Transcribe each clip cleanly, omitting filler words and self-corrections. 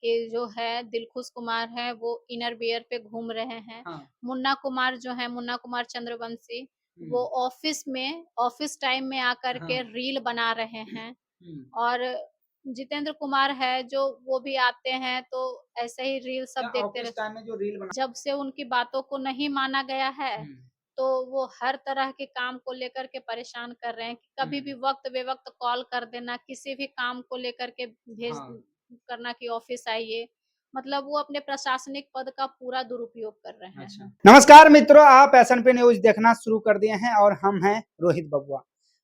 ये जो है दिलखुश कुमार है वो इनर वियर पे घूम रहे हैं। हाँ। मुन्ना कुमार जो है, मुन्ना कुमार चंद्रवंशी, वो हुँ। ऑफिस टाइम में आकर हाँ। के रील बना रहे हैं। हुँ। और जितेंद्र कुमार है जो वो भी आते हैं तो ऐसे ही रील क्या सब देखते ऑफ़िस रहते। टाइम में जो रील बना जब से उनकी बातों को नहीं माना गया है, हुँ। तो वो हर तरह के काम को लेकर के परेशान कर रहे हैं कि कभी भी हुँ। वक़्त-बे-वक़्त कॉल कर देना, किसी भी काम को लेकर के भेज हाँ। करना कि ऑफ़िस आइए। मतलब वो अपने प्रशासनिक पद का पूरा दुरुपयोग कर रहे अच्छा। हैं। नमस्कार मित्रों, आप एसएनपी न्यूज़ देखना शुरू कर दिए हैं और हम हैं रोहित बबुआ।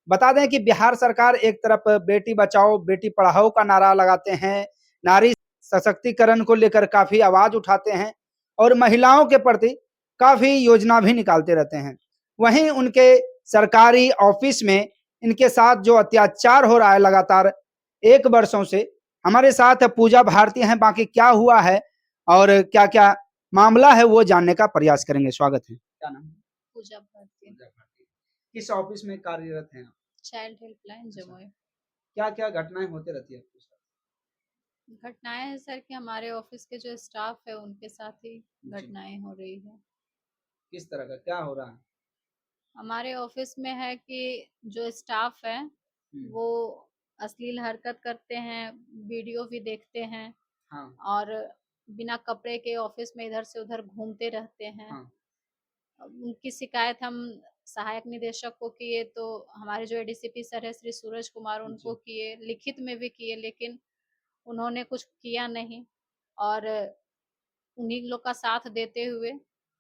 बता दें कि बिहार सरकार एक तरफ बेटी बचाओ, बेटी पढ़ाओ का नारा लगाते हैं, नारी सशक्तिकरण को लेकर काफ़ी आवाज़ उठाते हैं और महिलाओं के प्रति काफ़ी योजना भी निकालते रहते हैं। वहीं उनके सरकारी ऑफ़िस में इनके साथ जो अत्याचार हो रहा है लगातार 1 वर्षों से, हमारे साथ पूजा भारती हैं, बाकी क्या हुआ है और क्या-क्या मामला है वो जानने का प्रयास करेंगे। स्वागत है। क्या नाम है? पूजा भारती, पूजा भारती। किस ऑफिस में कार्यरत हैं आप? चाइल्ड हेल्पलाइन अच्छा। जमुई। क्या-क्या घटनाएँ होती रहती है आपके साथ? घटनाएँ हैं सर कि हमारे ऑफ़िस के जो स्टाफ है उनके साथ ही जी। घटनाएँ हो रही हैं। किस तरह का क्या हो रहा है? हमारे ऑफ़िस में है कि जो स्टाफ है, हुँ। वो अश्लील हरकत करते हैं, वीडियो भी देखते हैं हाँ। और बिना कपड़े के ऑफ़िस में इधर से उधर घूमते रहते हैं। हाँ। उनकी शिकायत हम सहायक निदेशक को किए तो हमारे जो एडीसीपी सर है श्री सूरज कुमार उनको जी। किए, लिखित में भी किए लेकिन उन्होंने कुछ किया नहीं और उन्हीं लोग का साथ देते हुए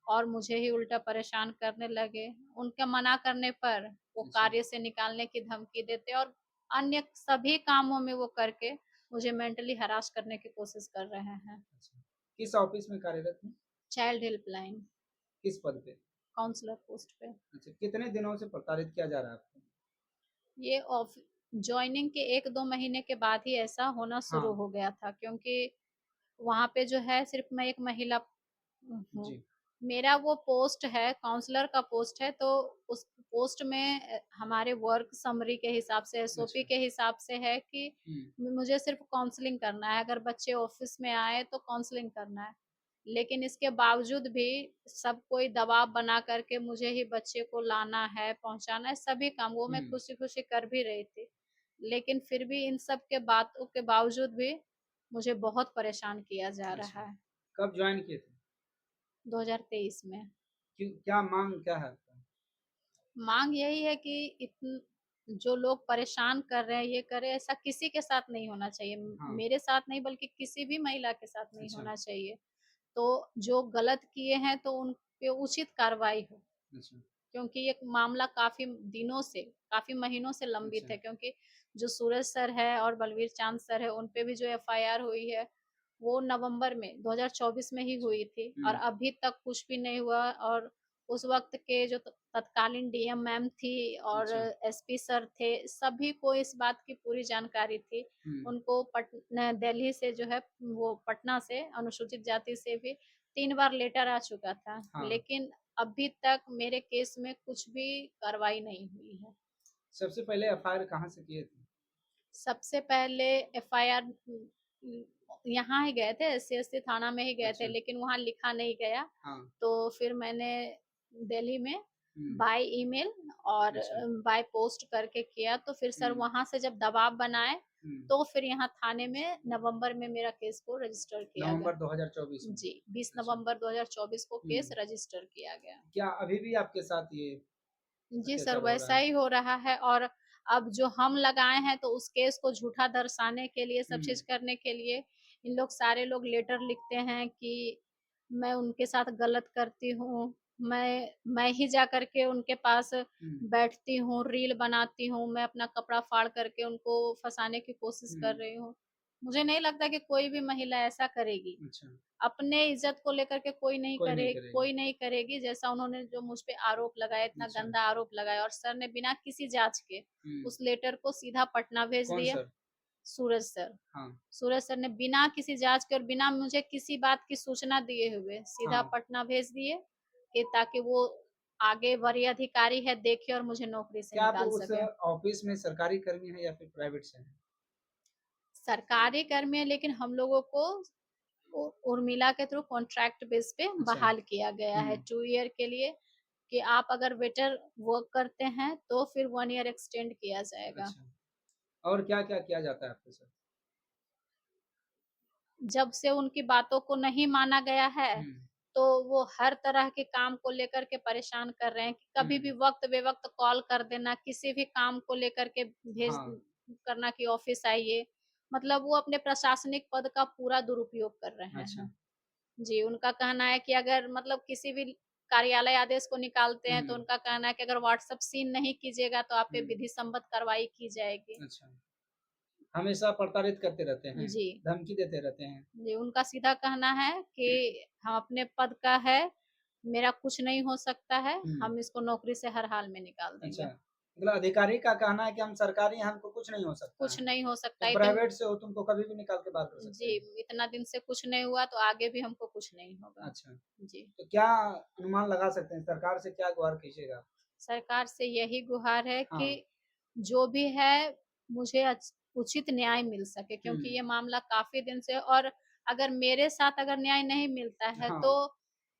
और मुझे ही उल्टा परेशान करने लगे। उनके मना करने पर वो अच्छा। कार्य से निकालने की धमकी देते और अन्य सभी कामों में वो करके मुझे मेंटली हरास करने की कोशिश कर रहे हैं। अच्छा। किस ऑफिस में कार्यरत हैं? चाइल्ड हेल्पलाइन किस पद पे? काउंसलर पोस्ट पे। अच्छा, कितने दिनों से प्रताड़ित किया जा रहा है आपको? ये ऑफ जॉइनिंग के 1-2 महीने के बाद ही ऐसा होना शुरू हाँ। हो गया था क्योंकि वहाँ पे जो है सिर्फ़ मैं एक महिला हूँ। जी। मेरा वो पोस्ट है काउंसलर का पोस्ट है तो उस पोस्ट में हमारे वर्क समरी के हिसाब से एसओपी अच्छा। के हिसाब से है कि हुँ। मुझे सिर्फ़ काउंसलिंग करना है। अगर बच्चे ऑफ़िस में आए तो काउंसलिंग करना है। लेकिन इसके बावजूद भी सब कोई दबाव बना कर के मुझे ही बच्चे को लाना है, पहुँचाना है, सभी काम वो मैं हुँ। खुशी-खुशी कर भी रही थी। लेकिन फिर भी इन सब के बातों के बावजूद भी मुझे बहुत परेशान किया जा अच्छा। रहा है। कब जॉइन किए थे? 2023 में। क्यों क्या माँग क्या है आपका? माँग यही है कि इतन जो लोग परेशान कर रहे हैं, ये कर रहे हैं, ऐसा किसी के साथ नहीं होना चाहिए। हाँ। मेरे साथ नहीं बल्कि किसी भी महिला के साथ नहीं अच्छा। होना चाहिए। तो जो गलत किए हैं तो उन पे उचित कार्रवाई हो। अच्छा। क्योंकि ये मामला काफ़ी दिनों से, काफ़ी महीनों से लंबित अच्छा। है क्योंकि जो सूरज सर है और बलवीर चाँद सर है, उन पे भी जो एफआईआर हुई है, वो नवंबर में 2024 में ही अच्छा। हुई थी और हुँ। अभी तक कुछ भी नहीं हुआ और उस वक़्त के जो तत्कालीन डीएम मैम थी और अच्छा। एसपी सर थे, सभी को इस बात की पूरी जानकारी थी। हुँ। उनको दिल्ली से जो है वो पटना से अनुसूचित जाति से भी 3 बार लेटर आ चुका था, हाँ। लेकिन अभी तक मेरे केस में कुछ भी कार्रवाई नहीं हुई है। सबसे पहले एफआईआर कहाँ से किए थे? सबसे पहले एफआईआर यहाँ ही गए थे, एससी-एसटी थाना में ही गए थे, अच्छा। लेकिन वहाँ लिखा नहीं गया। हाँ। तो फिर मैंने दिल्ली में हुँ। बाय ईमेल और अच्छा। बाय पोस्ट करके किया, तो फिर सर हुँ। वहाँ से जब दबाव बनाए, हुँ। तो फिर यहाँ थाने में नवंबर में मेरा केस को रजिस्टर किया गया। नवंबर 2024 में। जी, 20 अच्छा। नवंबर 2024 को केस हुँ। रजिस्टर किया गया। क्या अभी भी आपके साथ ये जी सर, अत्याचार हो रहा वैसा है? ही हो रहा है और अब जो हम लगाए हैं तो उस केस को झूठा दर्शाने के लिए, सब हुँ। चीज़ करने के लिए इन लोग सारे लोग लेटर लिखते हैं कि मैं उनके साथ गलत करती हूँ। मैं ही जा कर के उनके पास हुँ। बैठती हूँ, रील बनाती हूँ, मैं अपना कपड़ा फाड़ करके उनको फँसाने की कोशिश कर हुँ। रही हूँ। मुझे नहीं लगता कि कोई भी महिला ऐसा करेगी। अच्छा। अपने इज़्ज़त को लेकर के कोई नहीं करेगी। कोई नहीं करेगी जैसा उन्होंने जो मुझ पे आरोप लगाया, इतना अच्छा। गंदा आरोप लगाया और सर ने बिना किसी जाँच के हुँ। उस लेटर को सीधा पटना भेज कौन दिया, सर? सूरज सर। हाँ। सूरज सर ने बिना किसी जाँच के और बिना मुझे किसी बात की सूचना दिए हुए सीधा हाँ। पटना भेज दिए कि ताकि वो आगे वरीय अधिकारी है देखे और मुझे नौकरी से क्या आप निकाल उस सके। ऑफ़िस में सरकारी कर्मी हैं या फिर प्राइवेट से हैं? सरकारी कर्मी है लेकिन हम लोगों को उर्मिला के थ्रू कॉन्ट्रैक्ट बेस पे अच्छा। बहाल किया गया है हुँ। 2 ईयर के लिए, कि आप अगर बेटर वर्क करते हैं तो फिर 1 ईयर एक्सटेंड किया जाएगा। अच्छा। और क्या-क्या किया जाता है आपके साथ? जब से उनकी बातों को नहीं माना गया है, हुँ। तो वो हर तरह के काम को लेकर के परेशान कर रहे हैं कि कभी भी हुँ। वक़्त-बे-वक़्त कॉल कर देना, किसी भी काम को लेकर के भेज हाँ। करना कि ऑफ़िस आइए। मतलब वो अपने प्रशासनिक पद का पूरा दुरुपयोग कर रहे अच्छा। हैं। जी, उनका कहना है कि अगर मतलब किसी भी कार्यालय आदेश को निकालते हैं, तो हुँ। उनका कहना है कि अगर व्हाट्सएप सीन नहीं कीजिएगा, तो आप पे हुँ। विधि सम्मत कार्रवाई की जाएगी। अच्छा। हमेशा प्रताड़ित करते रहते हैं, जी। धमकी देते रहते हैं। जी, उनका सीधा कहना है कि हम अपने पद का है, मेरा कुछ नहीं हो सकता है, हुँ। हम इसको नौकरी से हर हाल में निकाल अच्छा, देंगे। मतलब अधिकारी का कहना है कि हम सरकारी हैं, हमको कुछ नहीं हो सकता कुछ है। नहीं हो सकता तो प्राइवेट से हो तुमको कभी भी निकाल के बाहर कर सकते जी, हैं। इतना दिन से कुछ नहीं हुआ तो आगे भी हमको कुछ नहीं होगा। अच्छा, जी, तो क्या अनुमान लगा सकते हैं सरकार से क्या गुहार कीजिएगा? सरकार से यही गुहार है कि हाँ। जो भी है मुझे उचित न्याय मिल सके, हुँ। क्योंकि ये मामला काफ़ी दिन से, और अगर मेरे साथ अगर न्याय नहीं मिलता है तो हाँ।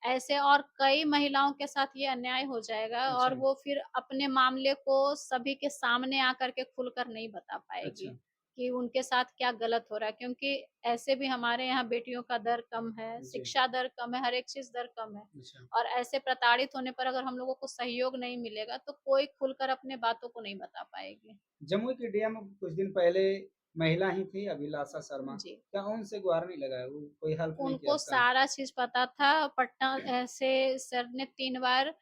ऐसे और कई महिलाओं के साथ ये अन्याय हो जाएगा, और अच्छा। वो फिर अपने मामले को सभी के सामने आकर के खुलकर नहीं बता अच्छा। पाएगी कि उनके साथ क्या गलत हो रहा है, क्योंकि ऐसे भी हमारे यहाँ बेटियों का दर कम है, जी। शिक्षा दर कम है, हर एक चीज़ दर कम है। अच्छा। और ऐसे प्रताड़ित होने पर अगर हम लोगों को सहयोग नहीं मिलेगा, तो कोई खुलकर अपने बातों को नहीं बता पाएगी। जमुई की डीएम कुछ दिन पहले महिला ही थी अभिलाषा शर्मा, जी। क्या उनसे गुहार नहीं लगाया? वो कोई हेल्प नहीं किया उनको आपका? सारा चीज़ पता था, पटना ऐसे सर ने 3 बार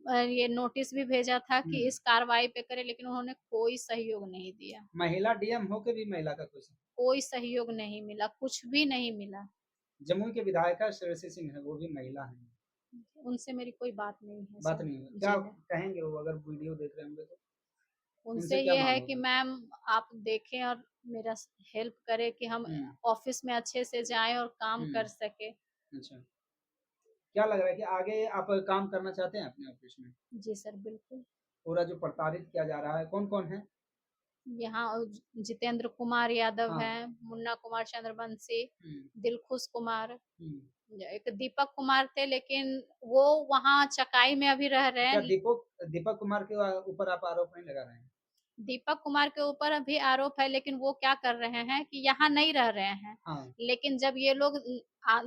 ये नोटिस भी भेजा था हुँ। कि इस कार्रवाई पे करें, लेकिन उन्होंने कोई सहयोग नहीं दिया। महिला डीएम होके भी महिला का कुछ कोई सहयोग नहीं मिला, कुछ भी नहीं मिला। जमुई के विधायिका श्रेयसी सिंह हैं, वो भी महिला हैं। उनसे मेरी कोई बात नहीं है बात सर। नहीं हुई। क्या जी नहीं। कहेंगे वो अगर वीडियो देख रहे होंगे तो? उनसे उनसे क्या ये माँग है कि होगी? मैम आप देखें और मेरा हेल्प करें कि हम हुँ। ऑफ़िस में अच्छे से जाएँ और काम हुँ। कर सकें। अच्छा। क्या लग रहा है कि आगे आप काम करना चाहते हैं अपने ऑफ़िस में? जी सर, बिल्कुल। पूरा जो प्रताड़ित किया जा रहा है, कौन-कौन है? यहाँ जितेंद्र कुमार यादव हाँ। हैं, मुन्ना कुमार चंद्रवंशी, हुँ। दिलखुश कुमार, हुँ। एक दीपक कुमार थे, लेकिन वो वहाँ चकाई में अभी रह रहे क्या हैं। दीपक कुमार के ऊपर आप आरोप नहीं लगा रहे हैं? दीपक कुमार के ऊपर अभी आरोप है, लेकिन वो क्या कर रहे हैं कि यहाँ नहीं रह रहे हैं। हाँ। लेकिन जब ये लोग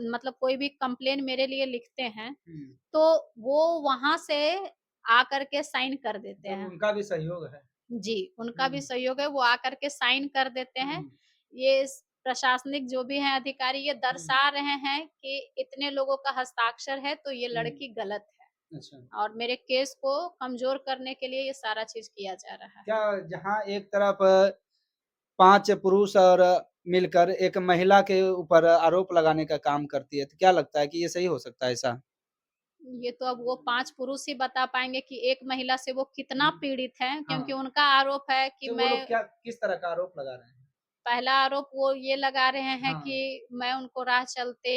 मतलब कोई भी कंप्लेन मेरे लिए लिखते हैं, हुँ। तो वो वहाँ से आकर के साइन कर देते मतलब हैं। उनका भी सहयोग है। जी, उनका भी हुँ। सहयोग है, वो आकर के साइन कर देते हैं। हुँ। ये प्रशासनिक जो भी हैं अधिकारी, ये हुँ। दर्शा रहे हैं कि इतने लोगों का हस्ताक्षर है, तो ये हुँ। लड़की गलत है, अच्छा। और मेरे केस को कमज़ोर करने के लिए ये सारा चीज़ किया जा रहा क्या है। जहाँ एक तरफ 5 पुरुष और मिलकर एक महिला के ऊपर आरोप लगाने का काम करती है, तो क्या लगता है कि ये सही हो सकता है ऐसा? ये तो अब वो 5 पुरुष ही बता पाएँगे कि एक महिला से वो कितना हुँ। पीड़ित हैं, क्योंकि हाँ। उनका आरोप है कि तो वो लोग मैं क्या किस तरह का आरोप लगा रहे हैं? पहला आरोप वो ये लगा रहे हैं हाँ। कि मैं उनको राह चलते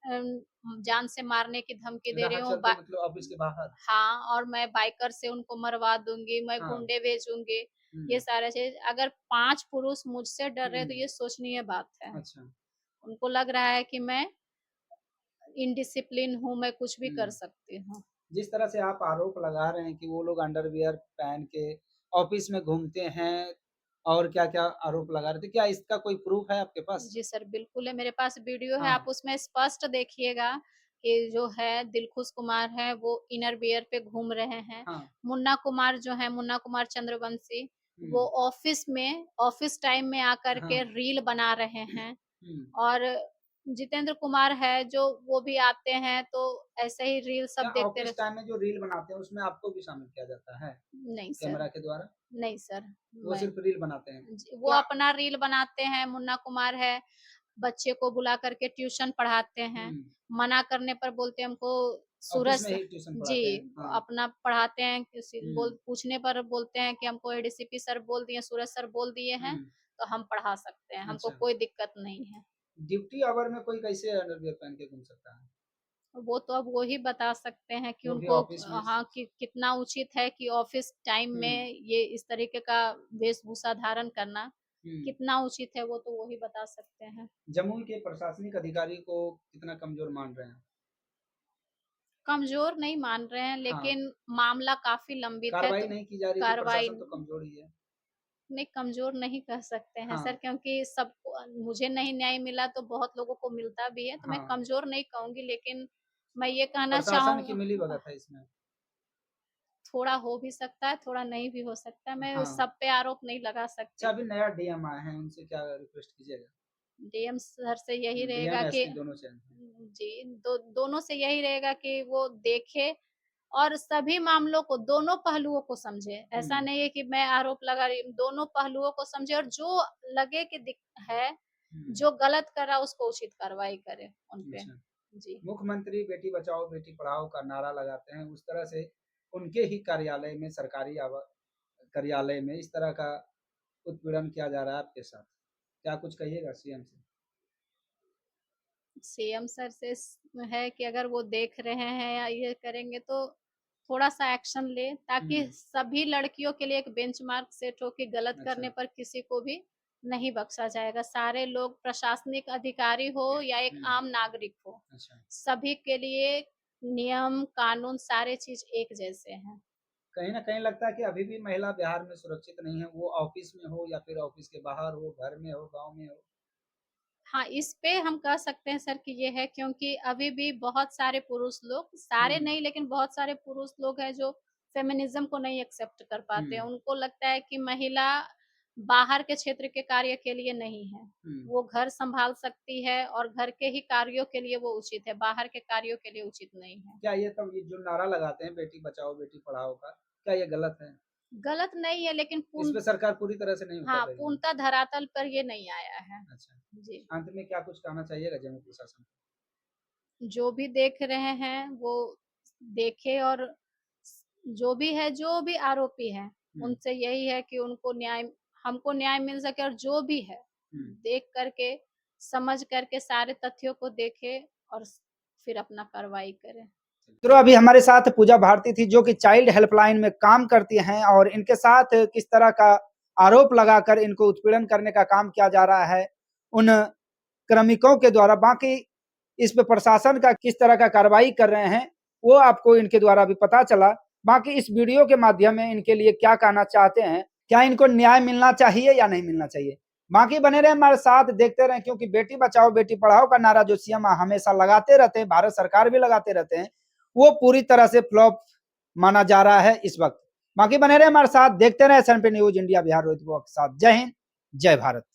जान से मारने की धमकी दे रही राह हूँ। चलते मतलब ऑफ़िस के बाहर? हाँ, और मैं बाइकर से उनको मरवा दूँगी, मैं हाँ। गुंडे भेजूँगी, ये हुँ। सारा चीज़। अगर 5 पुरुष मुझसे डर रहे हैं, तो हुँ। ये सोचनीय बात है। अच्छा। उनको लग रहा है कि मैं इनडिसिप्लिन हूँ, मैं कुछ भी कर हुँ। सकती हूँ। जिस तरह से आप आरोप लगा रहे हैं कि वो लोग अंडरवियर पहन के ऑफ़िस में घूमते हैं और क्या-क्या आरोप लगा रहे थे, क्या इसका कोई प्रूफ़ है आपके पास? जी सर, बिल्कुल है, मेरे पास वीडियो है, आप हाँ। उसमें स्पष्ट देखिएगा कि जो है दिलखुश कुमार है, वो इनर वियर पे घूम रहे हैं। हाँ। मुन्ना कुमार जो है, मुन्ना कुमार चंद्रवंशी, वो हुँ। ऑफ़िस टाइम में आकर हाँ। के रील बना रहे हैं। हुँ। और जितेंद्र कुमार है, जो वो भी आते हैं, तो ऐसे ही रील क्या सब देखते ऑफ़िस रह। टाइम में जो रील बनाते हैं उसमें आपको भी शामिल किया जाता है, नहीं सर, कैमरा के द्वारा? नहीं सर, वो मैं सिर्फ़ रील बनाते हैं? जी, वो क्या अपना रील बनाते हैं, मुन्ना कुमार है, बच्चे को बुला कर के ट्यूशन पढ़ाते हैं, हुँ। मना करने पर बोलते हैं हमको ऑफ़िस सूरज में स ही ट्यूशन जी, पढ़ाते हैं? हाँ। अपना पढ़ाते हैं, किसी हुँ। पूछने पर बोलते हैं कि हमको एडीसीपी सर बोल दिए, सूरज सर बोल दिए हुँ। हैं, तो हम पढ़ा सकते हैं, हमको अच्छा। कोई दिक्कत नहीं है। ड्यूटी आवर में कोई कैसे अंडरवियर पहन के घूम सकता है? वो तो अब वो ही बता सकते हैं कि वो भी उनको ऑफ़िस में हाँ, कि कितना उचित है कि ऑफ़िस टाइम हुँ। में ये इस तरीके का वेशभूषा धारण करना। कितना उचित है वो तो वो ही बता सकते हैं। जमुई के प्रशासनिक अधिकारी को कितना कमजोर मान रहे हैं? कमज़ोर नहीं मान रहे हैं, हाँ, लेकिन मामला काफ़ी लंबित है, कार्रवाई तो नहीं की जा रही तो कार्रवाई प्रशासन तो कमजोर ही है। नहीं, कमज़ोर नहीं कह सकते हैं हाँ, सर, क्योंकि सबको मुझे नहीं न्याय मिला तो बहुत लोगों को मिलता भी है, तो मैं हाँ, कमज़ोर नहीं कहूँगी, लेकिन मैं ये कहना प्रशासन की चाहूँ मिलीभगत है इसमें। थोड़ा हो भी सकता है, थोड़ा नहीं भी हो सकता है, मैं हाँ, सब पे आरोप नहीं लगा अच्छा सकती। अभी नया डीएम आए हैं, उनसे क्या रिक्वेस्ट कीजिएगा? डीएम सर से यही डीएम, रहेगा कि एसपी दोनों चेंज हैं। जी, दोनों से यही रहेगा कि वो देखे और सभी मामलों को, दोनों पहलुओं को समझे। हुँ, ऐसा नहीं है कि मैं आरोप लगा रही हूँ, दोनों पहलुओं को समझे और जो लगे कि है, हुँ, जो गलत कर रहा है उसको उचित कार्रवाई करे उन पे। अच्छा। जी। मुख्यमंत्री बेटी बचाओ बेटी पढ़ाओ का नारा लगाते हैं, उस तरह से उनके ही कार्यालय में सरकारी कार्यालय में इस तरह का उत्पीड़न किया जा रहा है आपके साथ। क्या कुछ कहिएगा सीएम से? सीएम सर से है कि अगर वो देख रहे हैं या ये करेंगे तो थोड़ा-सा एक्शन ले, ताकि हुँ, सभी लड़कियों के लिए एक बेंचमार्क सेट हो कि गलत अच्छा, करने पर किसी को भी नहीं बख्शा जाएगा। सारे लोग, प्रशासनिक अधिकारी हो या एक हुँ, आम नागरिक हो, अच्छा। सभी के लिए नियम, कानून सारे चीज़ एक जैसे हैं। कहीं न कहीं लगता है कि अभी भी महिला बिहार में सुरक्षित नहीं है, वो ऑफ़िस में हो या फिर ऑफ़िस के बाहर हो, घर में हो, गाँव में हो। हाँ, इस पे हम कह सकते हैं सर कि ये है, क्योंकि अभी भी बहुत सारे पुरुष लोग, सारे हुँ, नहीं लेकिन बहुत सारे पुरुष लोग हैं जो फेमिनिज़्म को नहीं एक्सेप्ट कर पाते हैं। हुँ, उनको लगता है कि महिला बाहर के क्षेत्र के कार्य के लिए नहीं है। हुँ। वो घर सँभाल सकती है और घर के ही कार्यों के लिए वो उचित है, बाहर के कार्यों के लिए उचित नहीं है। क्या ये तब ये जो नारा लगाते हैं बेटी बचाओ बेटी पढ़ाओ का, क्या ये गलत है? गलत नहीं है, लेकिन इस पे सरकार पूरी तरह से नहीं उतर हाँ, रही है। पूर्णतः धरातल पर ये नहीं आया है। अच्छा, जी। अंत में क्या कुछ कहना चाहिएगा जम्मू प्रशासन को? जो भी देख रहे हैं वो देखे, और जो भी है, जो भी आरोपी हैं, हुँ, उनसे यही है कि उनको न्याय, हमको न्याय मिल सके, और जो भी है, हुँ। देख करके, समझ करके सारे तथ्यों को देखे और फिर अपना कार्रवाई करें। मित्रों अभी हमारे साथ पूजा भारती थी जो कि चाइल्ड हेल्पलाइन में काम करती हैं और इनके साथ किस तरह का आरोप लगाकर इनको उत्पीड़न करने का काम किया जा रहा है उन क्रमिकों के द्वारा। बाकी इस पे प्रशासन का किस तरह का कार्रवाई कर रहे हैं वो आपको इनके द्वारा भी पता चला। बाकी इस वीडियो के माध्यम में इनके लिए क्या कहना चाहते हैं, क्या इनको न्याय मिलना चाहिए या नहीं मिलना चाहिए, बाकी बने रहे हमारे साथ, देखते रहें, क्योंकि बेटी बचाओ बेटी पढ़ाओ का नारा जो सीएम हमेशा लगाते रहते हैं, भारत सरकार भी लगाते रहते हैं, वो पूरी तरह से फ्लॉप माना जा रहा है इस वक्त। बाकी बने रहे हमारे साथ, देखते रहे SNP news India Bihar Rohit के साथ। जय हिंद, जय भारत।